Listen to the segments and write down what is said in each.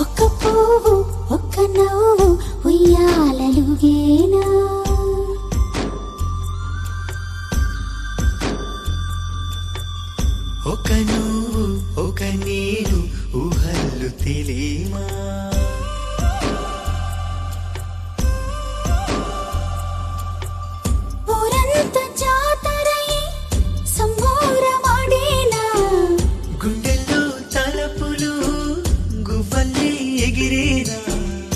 ఒక్క పువ్వు ఒక్క నవ్వు ఉయ్యాలలుగేనా, ఒక నువ్వు ఒక నేను ఊహల్లు తెలియమా, ఊరంత జాతరై సంబూరమాడేనా, గుండెల్లో తలపులు గువ్వల్లే ఎగిరేనా,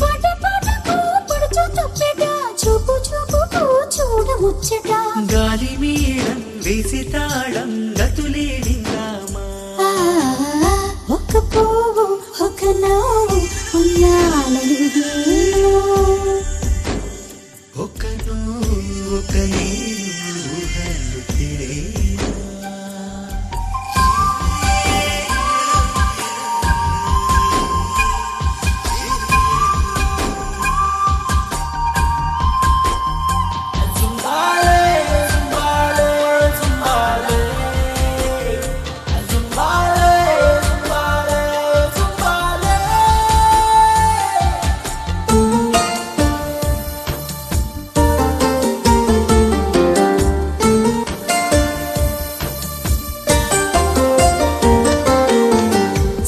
పాట పాటకు పడుచు తప్పెట చూపు చూపుకు చూడముచ్చట, గాలి మేళం వేసి తాళం గతులేడిందామా, ఒక్క పువ్వు ఒక నవ్వు ఉయ్యాలలుగేనా, ఒక నువ్వు ఒక నేను ఊహల్లు తెలియమా.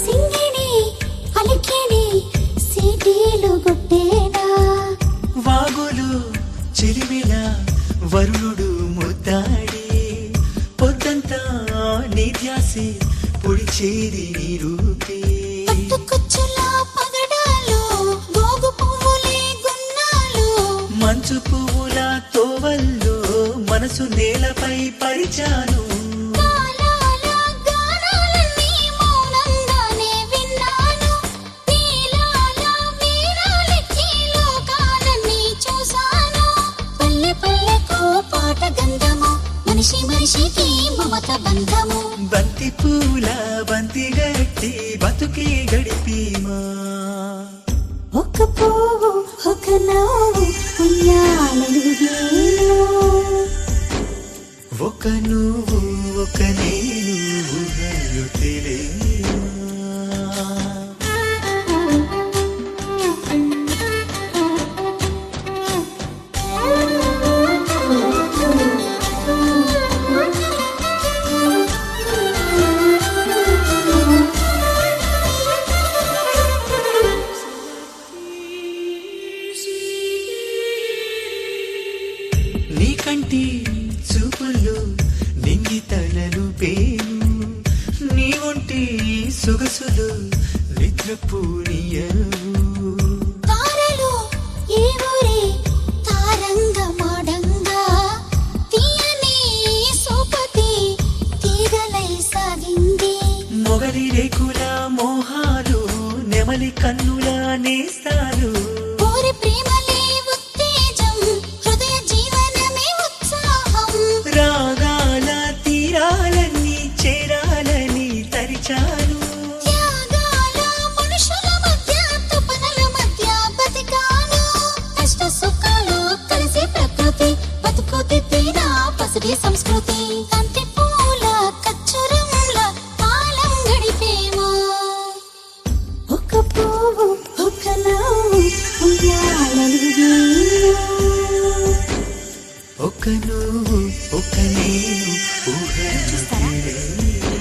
సింగిని అలికిని సీటీలు కొట్టేనా, వాగులు చెలిమిల వరుణుడు ముద్దాడి పొద్దంతా నీ ధ్యాసి పొడిచేది నీ రూపే, పట్టుకొచ్చుల పగడాలు గోగు పువ్వులే గున్నాలు, మంచు పువ్వుల తోవల్లో మనసు నేలపై పరిచాను, కాలాల గానాలన్నీ మౌనంగానే విన్నాను, నీలాల వీణాలెక్కి లోకాలన్నీ చూశాను, పల్లె పల్లెకు పాట గంధము మనిషి మనిషికి మమత బంధము, బంతి పూల బంతి గట్టి బతుకే గడిపేమా, ఒక్క పువ్వు ఒక నవ్వు ఉయ్యాలలుగేనా, ఒక నువ్వు ఒక నేను ఊహలు తెలియమా. నీ కంటి చూపుల్లో నింగి తలలు పేను, నీ ఒంటి సొగసులు నిద్రపూనియవు, తారలు ఏ ఊరే తారంగ మాడంగా, తీయని సోపతి తీగలై సాగింది, మొగలి రేకుల మోహాలు నెమలి కన్నుల నేస్తాలు, కోరి ప్రేమలే ఉత్తేజం హృదయ జీవనమే ఉత్సాహం, రాగాల తీరాలన్నీ చేరాలని తరిచాను, త్యాగాల మనుషుల మధ్య తపనల మధ్య బతికాను, కష్ట సుఖాలు కలిసి ప్రకృతి బతుకు దిద్దిన పసిడి సంస్కృతి, కంటి పూల కచ్చురంల కాలం గడిపేమో, ఒక పువ్వు ఒక నవ్వు ఉయ్యాలలుగేనా, ఒక నువ్వు ఒక నేను ఊహలు తెలియమా.